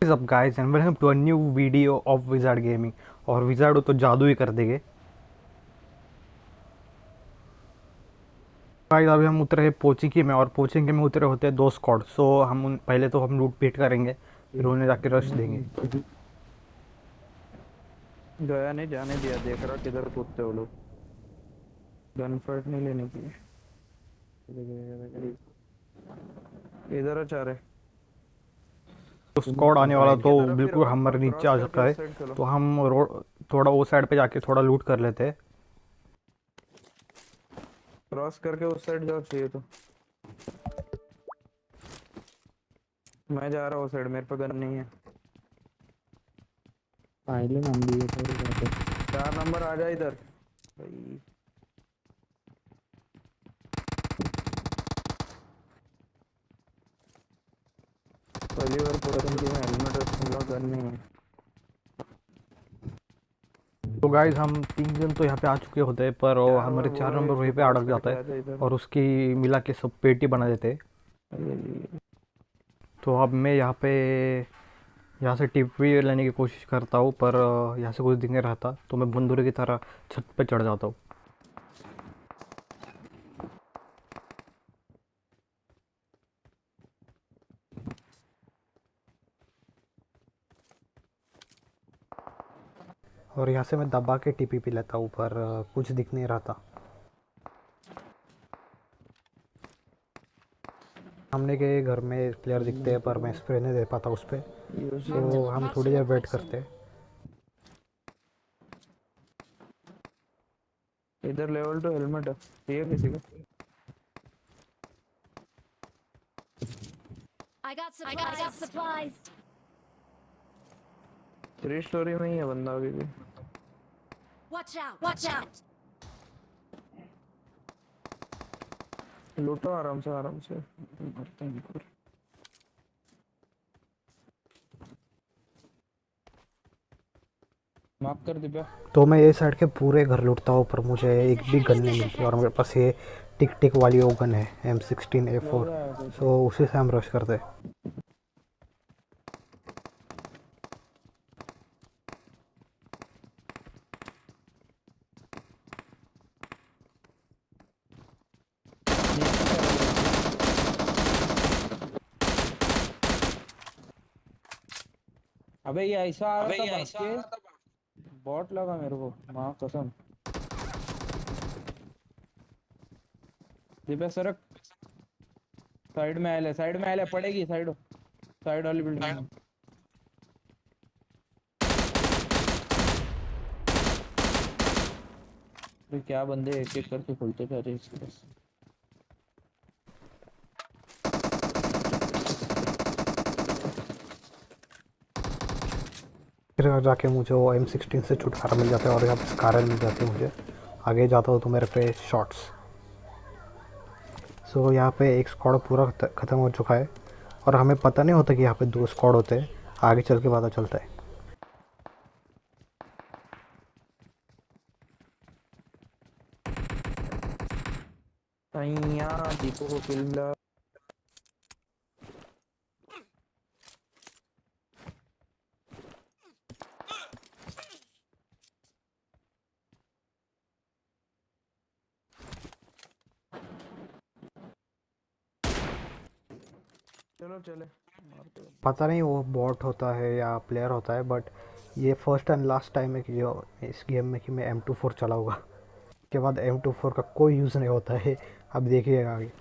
What is up guys and welcome to a new video of Wizard Gaming। और wizard तो जादू ही कर देंगे गाइस। अभी हम उतरे हैं पोचिंकी में और पोचिंकी में उतरे होते हैं दो स्क्वाड। सो पहले तो हम लूट पीट करेंगे, फिर उन्हें जाके रश देंगे। गया नहीं जाने दिया, देख रहा किधर कूदते वो लोग। गन फाइट नहीं लेने की। इधर अच्छा रहे। तो स्क्वाड आने वाला राइट तो की तरफ ही बिल्कुल रहो हमारे और नीचे क्रॉस आ करके सकता है। उस साइड चलो। तो हम रोड थोड़ा वो साइड पे जाके थोड़ा लूट कर लेते हैं। क्रॉस करके उस साइड जाओ चाहिए तो। मैं जा रहा हूँ उस साइड, मेरे पे गन नहीं है। पाहिले ना भी थोड़ी बात है। 4 नंबर आ जा इधर भाई। पहली बार पोर्शन की में हेलमेट और गन नहीं है। तो गाइस हम 3 जन तो यहाँ पे आ चुके होते हैं, पर वो 4 बार हमारे चार बोलो नंबर वहीं इसको पे क्रॉस अड़क जाता करके है आ जा इधर। और उसकी मिला के सब पेटी बना देते हैं। तो अब मैं यहाँ से टिप भी लेने की कोशिश करता हूँ, पर यहाँ से कुछ दिख नहीं रहता, तो मैं बंदूक की तरह छत पे चढ़ जाता हूँ। और यहाँ से मैं दबा के टीपी पी लेता हूँ, पर कुछ दिख नहीं रहता। सामने के घर में प्लेयर दिखते हैं, पर मैं स्प्रे नहीं दे पाता उस पर। तो हम थोड़ी देर वेट करते हैं। इधर लेवल 2 हेलमेट है, चाहिए किसी को? I got supplies. 3 स्टोरी में ही है बंदा अभी भी। Watch out. लूटो आराम से मरते हैं फिर। माफ कर दिव्या। तो मैं ये साइड के पूरे घर लूटता हूँ, पर मुझे एक भी गन नहीं मिलती। और मेरे पास ये टिक टिक वाली वो गन है M16A4। सो उसी से हम रश करते हैं। अबे ये ऐसा आ रहा था भाग के, बॉट लगा मेरे को, माँ कसम। दिव्या सरक, साइड में आले पड़ेगी, साइड वाली बिल्डिंग में। अबे क्या बंदे एक एक करके खुलते जा रहे हैं इसके बस। फिर जाके मुझे वो M16 से छुटकारा मिल जाता है और यहाँ पे स्कारल मिल जाती है मुझे। आगे जाता हूँ तो मेरे पे शॉट्स। सो यहाँ पे एक स्क्वाड पूरा ख़त्म हो चुका है और हमें पता नहीं होता कि यहाँ पे 2 स्क्वाड होते हैं। आगे चल के पता चलता है। दीपो को किल मिला। चलो चले मारते हैं। पता नहीं वो बॉट होता है या प्लेयर होता है, बट ये फर्स्ट एंड लास्ट टाइम है कि जो इस गेम में कि मैं M24 चलाऊँगा। उसके बाद M24 का कोई यूज़ नहीं होता है। अब देखिएगा आगे।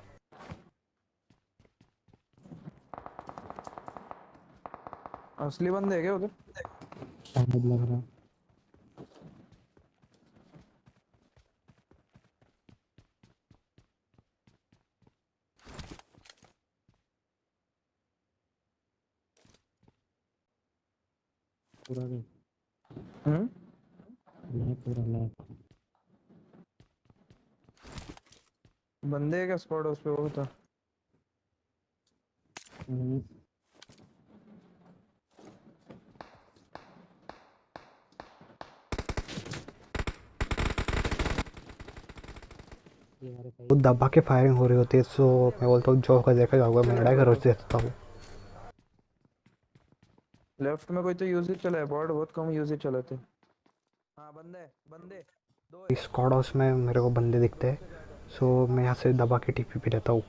असली बंदे है क्या उधर? शायद लग रहा। पूरा नहीं पूरा लैप। बंदे है क्या स्क्वाड उस पे? वो था। वो दबा के फायरिंग हो रही होती है। सो मैं बोलता हूँ जो होगा देखा जाऊँगा, मैं लड़ाई का रोज देता हूँ। लेफ्ट में कोई तो यूज ही चला है, बॉट बहुत कम यूज ही चलाते। हाँ बंदे बंदे दो है। इस स्क्वाड हाउस में मेरे को बंदे दिखते हैं, सो मैं यहाँ से दबा के टीपी पे रहता हूँ।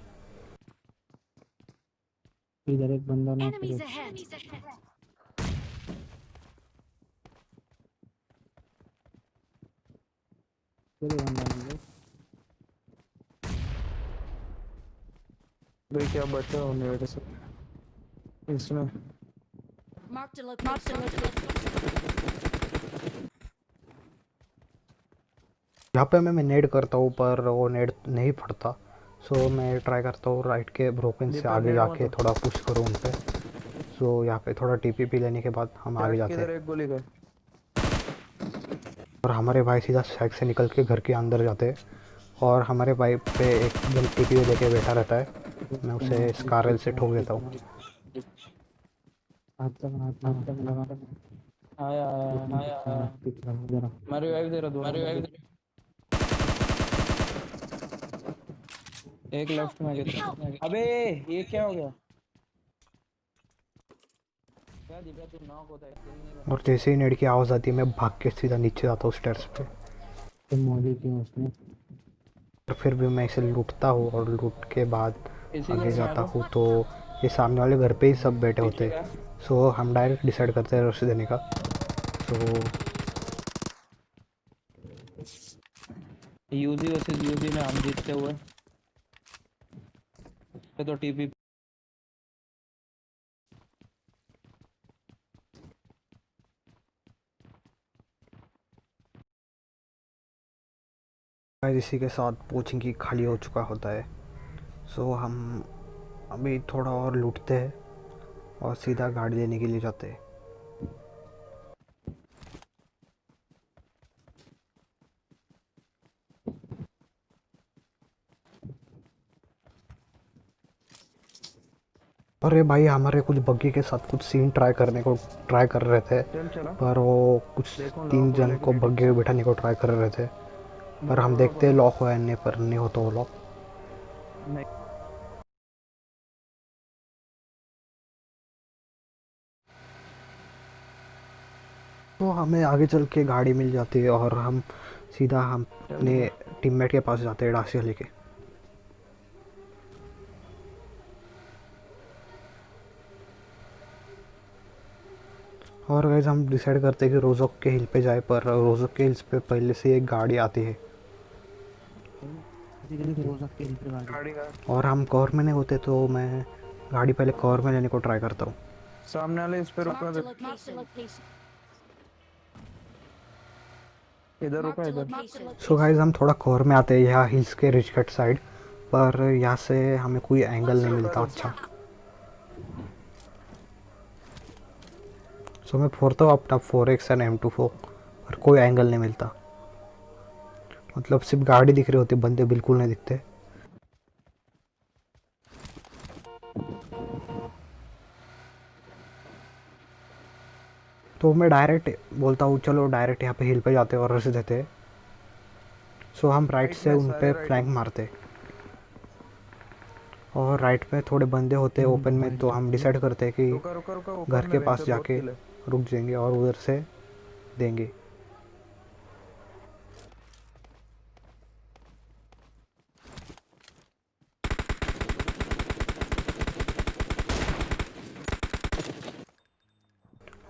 इधर एक बंदा नॉक Enemies करे। ahead! इधर एक बंदा नहीं है। भाई क्या बचा होने मेरे से इसमें। Marked a location. यहाँ पे मैं नेड करता हूँ पर वो नेड नहीं पड़ता, सो मैं ट्राई करता हूँ राइट के ब्रोकन से दीपक आगे नेड मत जाके थोड़ा पुश करूँ उन पे। सो यहाँ पे थोड़ा टीपीपी लेने के बाद हम आगे चैट जाते किधर हैं एक गोली का। और हमारे भाई सीधा साइड से निकल के घर के अंदर जाते हैं और हमारे भाई पे एक जन टीपी लेके बैठा रहता है। मैं उसे स्कारल से ठोक देता हूँ। हाथ तक लगा। आया आया आया आया। जरा मैं रिवाइव दे रहा, दोनों बंदे। एक लेफ्ट में गिरा। अबे ये क्या हो गया? क्या दिव्या तू नॉक होता है, किल नहीं और करता। जैसे ही नेड की आवाज़ आती है मैं भाग के सीधा नीचे जाता हूँ स्टेयर्स पे। तो मौली थी उसमें। और फिर भी मैं इसे लूटता हूँ और लूट के बाद इसी आगे घर में आ जाता जाओ हूँ तो ये सामने वाले घर पे ही सब बैठे होते पीछे हैं। का। सो हम डायरेक्ट डिसाइड करते हैं रश देने का। सो यूजी वर्सेस यूजी में हम जीतते हुए तो टीपी। गाइस इसी के साथ कोचिंग की खाली हो चुका होता है। सो हम अभी थोड़ा और लूटते हैं और सीधा गाड़ी लेने के लिए जाते हैं। अरे भाई हमारे कुछ बग्गी के साथ कुछ सीन ट्राई कर रहे थे, चल चला पर वो कुछ देखो 3 लॉक हो जन लेके को रेडी। बग्गी में बिठाने को ट्राई कर रहे थे, पर रुको हम रुको देखते हैं रुको। लॉक हुआ है नहीं, पर नहीं होता वो लॉक। नहीं तो हमें आगे चल के गाड़ी मिल जाती है और हम सीधा हम चल अपने दिव्या। टीममेट के पास जाते हैं डासिया लेके। और गाइस हम डिसाइड करते हैं कि रोजोक के हिल पे जाए, पर रोजोक के हिल्स पे पहले से एक गाड़ी आती है जल्दी हो सकती है इधर गाड़ी। गाड़ी का और हम कवर में नहीं होते, तो मैं गाड़ी पहले कवर में लेने को ट्राई करता हूँ। सामने वाले इस पे रुकना Marked a दे। location. इधर रुका Marked a इधर। location. सो गाइस हम थोड़ा कवर में आते हैं यहाँ हिल्स के रिच कट साइड, पर यहाँ से हमें कोई एंगल नहीं मिलता अच्छा। सो मैं फोड़ता हूँ अपना 4x एंड M24, पर कोई एंगल नहीं मिलता। मतलब सिर्फ गाड़ी दिख रही होती, बंदे बिल्कुल नहीं दिखते। तो मैं डायरेक्ट बोलता हूँ चलो डायरेक्ट यहाँ पे हिल पे जाते हैं और रश देते हैं। सो हम राइट राइट से में उन पे सारे राइट फ्लैंक में। मारते और राइट में थोड़े बंदे होते हैं ओपन में, तो हम डिसाइड करते हैं कि रुका रुका रुका ओपन घर में के पास वेंचर बहुत जाके किल है। रुक जाएंगे और उधर से देंगे।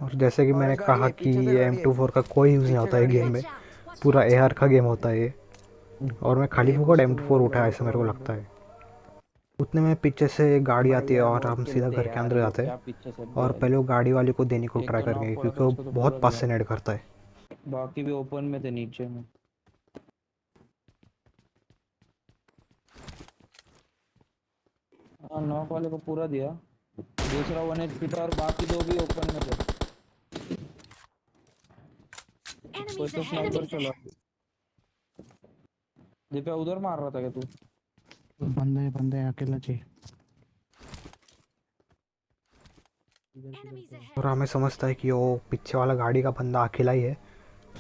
और जैसे कि और मैंने एक गाड़ी कहा है, कि पीछे से ये गाड़ी है। M24 का कोई यूज़ नहीं पीछे होता है गाड़ी गेम है। में, Watch out! पूरा AR का गेम होता है ये। और मैं खाली एक फुकट उसको नहीं M24 वाली उठाया गाड़ी ऐसा मेरे को उतरवा लगता दो। है। उतने में पीछे से गाड़ी भाई आती है यार और बहुत हम सीधा खेलते घर हैं के यार, अंदर ये जाते हैं क्या पीछे से और भाई। पहले वो गाड़ी वाले को देने को एक ट्राई तो नॉक करेंगे हुआ था, क्योंकि वो उसको तो पूरा बहुत पास दिया। से नेड करता है। बाकी भी ओपन में थे नीचे में। हाँ नॉक वाले को पूरा दिया। दूसरा 1 HP था और बाकी दो भी ओपन में थे। कोई Enemies तो स्नाइपर ahead! चला। दीपा उधर मार रहा था क्या तू? बंदे बंदे अकेला चाहिए। Enemies और ahead! हमें समझता है कि वो पीछे वाला गाड़ी का बंदा अकेला ही है,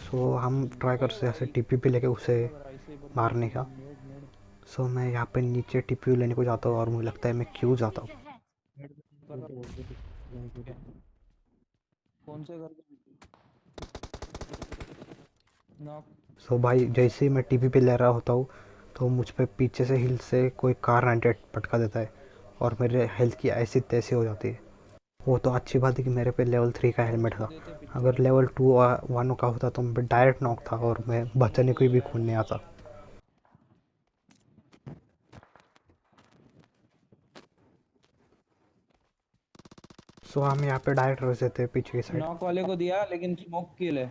सो हम ट्राई करते हैं ऐसे टीपी पे लेके उसे ऐसे ही बंदे मारने थे का। नेड नेड। सो मैं यहाँ पे नीचे टीपी लेने को जाता हूँ और मुझे लगता है मैं क्यों जाता हूँ। Enemies ahead! कर रहा कौन से घर के नॉक? सो भाई जैसे ही मैं टीवी पे ले रहा होता हूँ तो मुझ पे पीछे से हिल से कोई कार 98 पटका देता है और मेरे हेल्थ की ऐसी तैसी हो जाती है। वो तो अच्छी बात है कि मेरे पे लेवल 3 का हेलमेट था। देते पीछे। अगर लेवल 2 1 का होता तो मैं डायरेक्ट नॉक था और मैं बचने को भी खून नहीं आता। सो हम यहाँ पे डायरेक्ट रह थे पीछे की साइड। नॉक वाले को दिया लेकिन स्मोक किल है।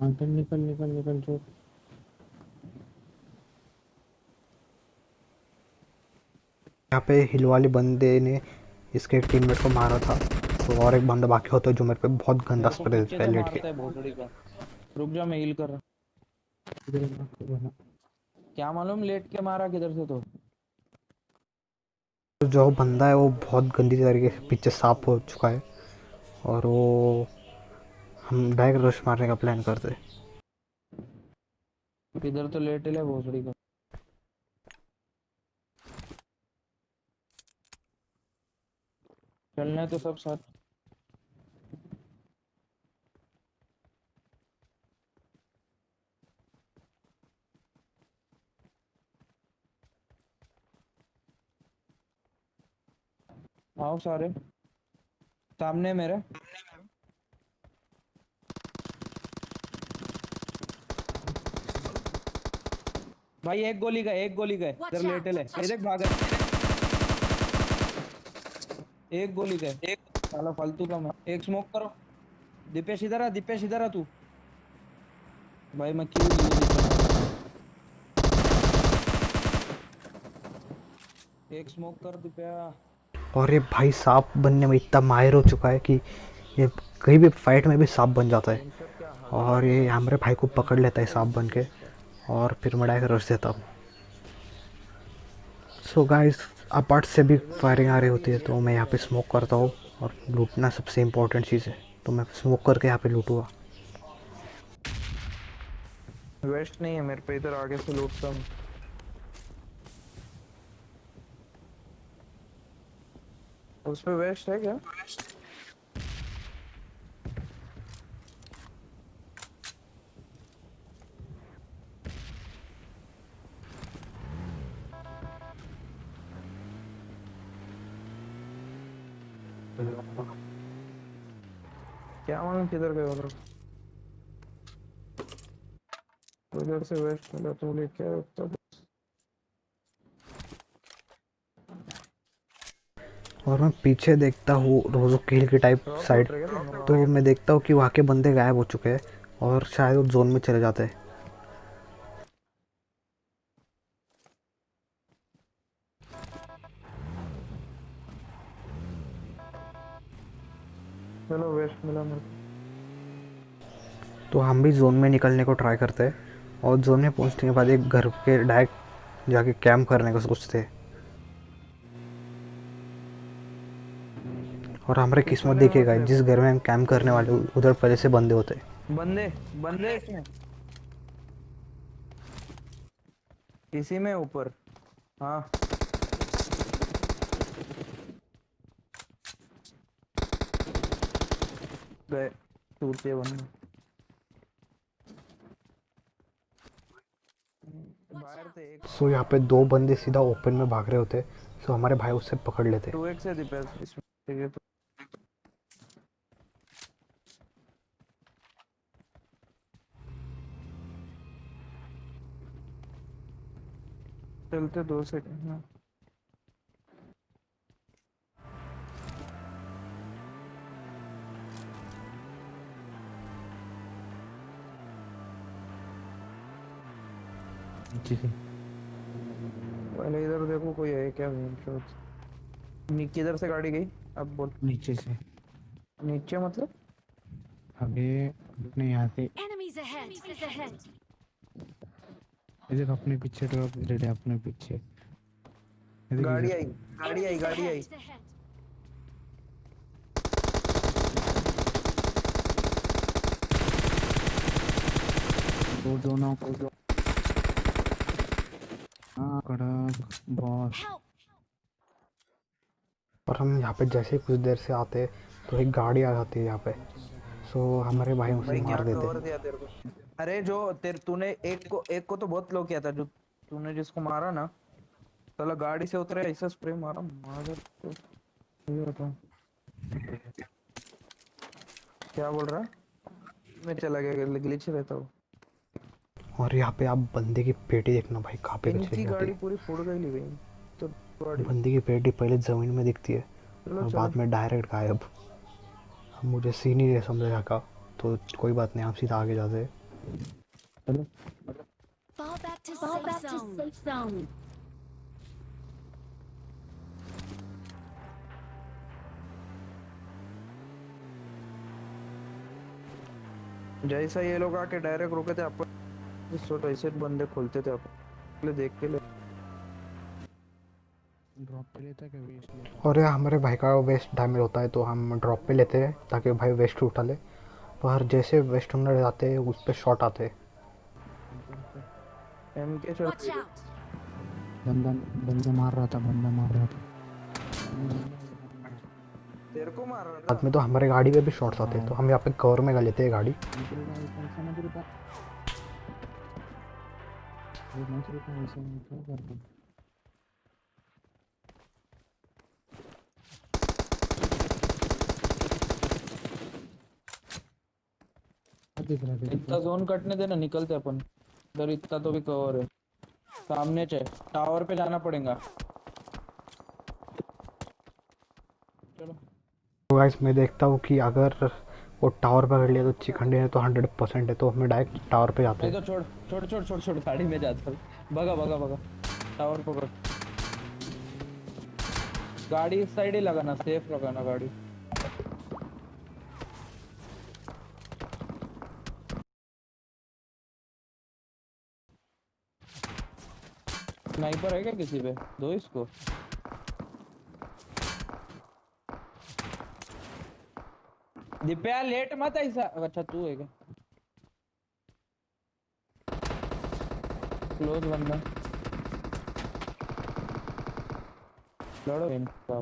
हाँ तो निकल निकल निकल जो। यहाँ पे हिल वाले बंदे ने इसके एक टीममेट को मारा था। तो और एक बंदा बाकी होता है जो मेरे पे बहुत गंदा मेरे को स्प्रे पीछे देता से है लेट के। मारता है भोसड़ी का। रुक जा, मैं हील कर रहा। इधर knock करो ना। क्या मालूम लेट के मारा किधर से तो। तो जो बंदा है वो बहुत गंदी तरीके से पीछे सांप हो चुका है और वो हम डायरेक्ट रश मारने का प्लान करते। इधर तो लेट है भोसड़ी का। चलना है तो सब साथ। आओ सारे सामने मेरे। भाई एक गोली गए, एक गोली गए। Watch इधर out, लेटे ले, watch ये देख भागा। एक गोली गए। एक साला फालतू का मैं। एक स्मोक करो। दीपेश इधर आ, दीपेश इधर आ तू। भाई मैं क्यों लिए दीपेश? एक स्मोक कर दीपेश। और ये भाई सांप बनने में इतना माहिर हो चुका है कि ये कहीं भी फाइट में भी सांप बन जाता है गेम क्या हग और मारता ये है। हमारे भाई को पकड़ लेता है सांप बन के इसका और फिर मैं डायरेक्ट रश देता हूँ। सो गाइस अपार्ट से भी फायरिंग आ रही होती है तो मैं यहाँ पे स्मोक करता हूँ और लूटना सबसे इम्पोर्टेंट चीज़ है तो मैं स्मोक करके यहाँ पे लूटूँगा। वेस्ट नहीं है मेरे पे, इधर आगे से लूटता हूँ। उस पे वेस्ट है क्या? क्या मालूम किधर गए वो लोग। उधर से वेस्ट मिला तो लेके आया तब। और मैं पीछे देखता हूँ रोज़ो किल की टाइप ड्रॉप साइड। लूट रहे क्या तुम? तो मैं देखता हूँ कि वहाँ के बंदे गायब हो चुके हैं और शायद वो जोन में चले जाते हैं। चलो वेस्ट मिला मेरे को। तो हम भी जोन में निकलने को ट्राई करते हैं और जोन में पहुंचने के बाद एक घर के डायरेक्ट जाके कैंप करने का सोचते हैं। और हमारी किस किस्मत वाले में देखिएगा मतलब? जिस घर में हम कैंप करने वाले उधर पहले से बंदे होते हैं। बंदे बंदे इसमें, इसी में ऊपर। हाँ गए, टूटे बंदे। बाहर थे एक। सो यहाँ पे दो बंदे सीधा ओपन में भाग रहे होते हैं। सो हमारे भाई उससे पकड़ लेते। 2x है दीपेश इसमें। ठीक है तो चलते 2 सेकंड में। नीचे से पहले इधर देखो कोई है क्या। किधर से गाड़ी गई? अब बोल। नीचे से नीचे मतलब? आगे अपने यहाँ से। Enemies ahead. Enemies ahead. ये देख अपने पीछे ड्रॉप रेड है अपने पीछे। ये देख गाड़ी इधर। आई, गाड़ी आई, Enemies गाड़ी आई। ahead. दो दोनों को दो। हाँ कड़क बॉस। Help. और हम यहाँ पे जैसे ही कुछ देर से आते हैं तो एक गाड़ी आ जाती है यहाँ पे। सो हमारे भाई उसे भाई क्या मार देते कवर हैं। दिया तेरे को। अरे जो तेरे तूने एक को तो बहुत लो किया था, जो तूने जिसको मारा ना, साला गाड़ी से उतरे ऐसा स्प्रे मारा मार तो। ये बताओ क्या बोल रहा है? मैं चला गया, ग्लिच रहता हूँ। और यहाँ पे आप बंदे की पेटी देखना भाई कहाँ पे चली इनकी जाती गाड़ी है। पूरी फोड़ गई ली भाई। तो गाड़ी। बंदे की पेटी पहले ज़मीन में दिखती है चलो और चलो। बाद में डायरेक्ट गायब। अब मुझे सीन ही नहीं समझ रहा का, तो कोई बात नहीं, आप सीधा आगे जाते हैं। चलो Fall back to safe zone. जैसा ये लोग आके डायरेक्ट रुके थे अपन, सोच ऐसे बंदे खोलते थे अपन देख के ले। ड्रॉप पे लेता है क्या वेस्ट लेता है? और यहाँ हमारे भाई का वेस्ट डैमेज होता है तो हम ड्रॉप पे लेते हैं ताकि भाई वेस्ट उठा ले। पर जैसे वेस्ट होने जाते हैं उस पर शॉट आते हैं। एमके चल। Watch out. बंदा बंदा मार रहा था, बंदा मार रहा था। तेरे को मार रहा बाद था। में तो हमारे गाड़ी पे भी शॉट्स आते हैं तो हम यहाँ पे कवर में लेते हैं गाड़ी। मत रुका ऐसा मत रुका, ये मत रुका ऐसे में क्या करता है? क्या दिख रहा है तेरे इतना को? जोन कटने देना, निकलते अपन इधर। इतना तो भी कवर है सामने से। टावर पे जाना पड़ेगा। चलो। तो गाइस मैं देखता हूँ कि अगर वो टावर पकड़ लिया तो चिकन डिनर तो 100% है, तो हमें डायरेक्ट टावर पे जाते नहीं हैं। तो छोड़ छोड़ छोड़ छोड़ छोड़, गाड़ी में जाता हूँ। भगा भगा भगा। टावर पकड़। गाड़ी इस साइड ही लगाना, सेफ लगाना गाड़ी। स्नाइपर है क्या किसी पे? दो इसको। दिप्या लेट मत ऐसा। अच्छा तू है क्या? क्लोज बंदा। लड़ो इनका।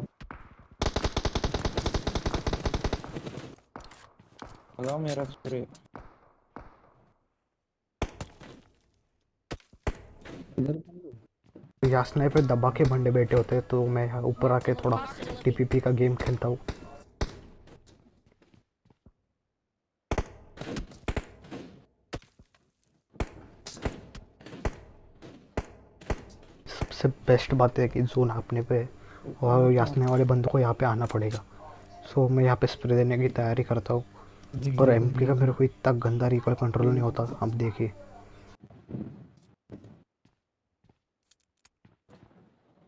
लगाओ मेरा स्प्रे। इधर यासना पे दबा के बंदे बैठे होते हैं तो मैं यहाँ ऊपर आके थोड़ा टीपीपी का गेम खेलता हूँ। सबसे बेस्ट बात है कि जोन अपने पे है और यासने वाले बंदों को यहाँ पे आना पड़ेगा। सो मैं यहाँ पे स्प्रे देने की तैयारी करता हूँ। दिख और गया, एम दिख का गया। मेरे को इतना गंदा रिकॉल कंट्रोल नहीं होता, अब देखिए।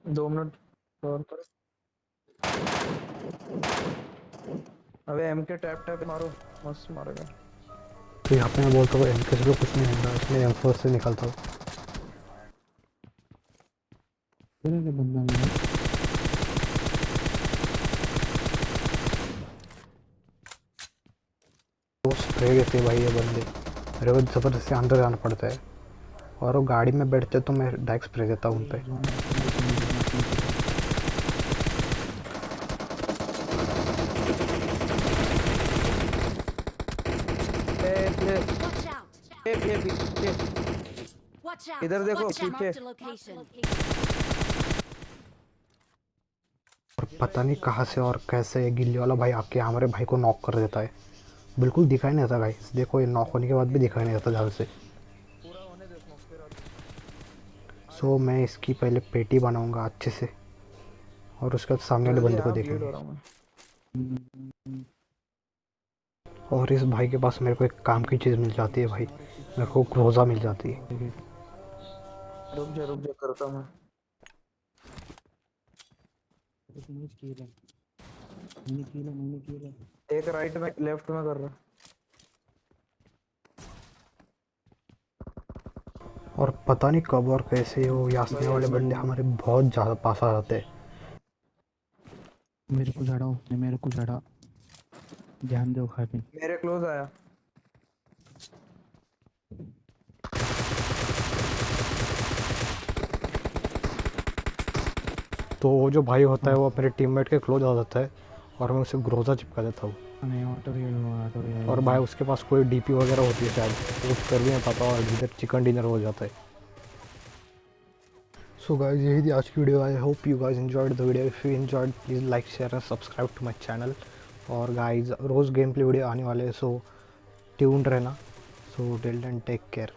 2 मिनट और कर। अबे एम के टैप टैप मारो, मस्त मारेगा। तो यहाँ पे मैं बोलता हूँ एम के से तो कुछ नहीं होगा, इसलिए M4 से निकलता हूँ। इधर से बंदा मिला। वो स्प्रे देते हैं भाई ये बंदे, मेरे को ज़बरदस्ती अंदर जाना पड़ता है। और वो गाड़ी में बैठते तो मैं डायरेक्ट स्प्रे देता हूँ उन पे। जोन अपने जोन अपने ये Watch out. ये Watch out. इधर देखो Watch out. पीछे। Marked a location. और पता नहीं कहाँ से और कैसे ये गिल्ली वाला भाई आके हमारे भाई को नॉक कर देता है। बिल्कुल दिखाई नहीं देता गाइस, देखो ये नॉक होने के बाद भी दिखाई नहीं देता ज़्यादा से। पूरा होने दे स्मोक फिर। सो मैं इसकी पहले पेटी बनाऊंगा अच्छे से और उसके बाद सामने वाले बंदे को ब्लीड हो देखेंगे। रहा हूं मैं। और इस भाई के पास मेरे को एक काम की चीज़ मिल जाती है भाई, मेरे को ग्रोजा मिल जाती है। रुक जा करता मैं। मैंने किया मैंने किया। एक राइट में लेफ्ट में कर रहा। और पता नहीं कब और कैसे वो यासने वाले बंदे हमारे बहुत ज़्यादा पास आ जाते हैं। मेरे को झड़ाओ, मेरे को झड़ा, ध्यान दो खाते। मेरे क्लोज आया। तो वो जो भाई होता है वो अपने टीममेट के क्लोज आ जाता है और मैं उसे ग्रोजा चिपका देता हूँ। नहीं ऑटो रियल और भाई उसके पास कोई डीपी वगैरह होती है शायद, तो उस पर भी नहीं पता, और इधर चिकन डिनर हो जाता है। सो गाइस यही थी आज की video. I hope you guys enjoyed the video. If you enjoyed please like share and subscribe to my channel. और गाइस रोज़ गेम प्ले वीडियो आने वाले हैं, सो ट्यून्ड रहना। So till then take care.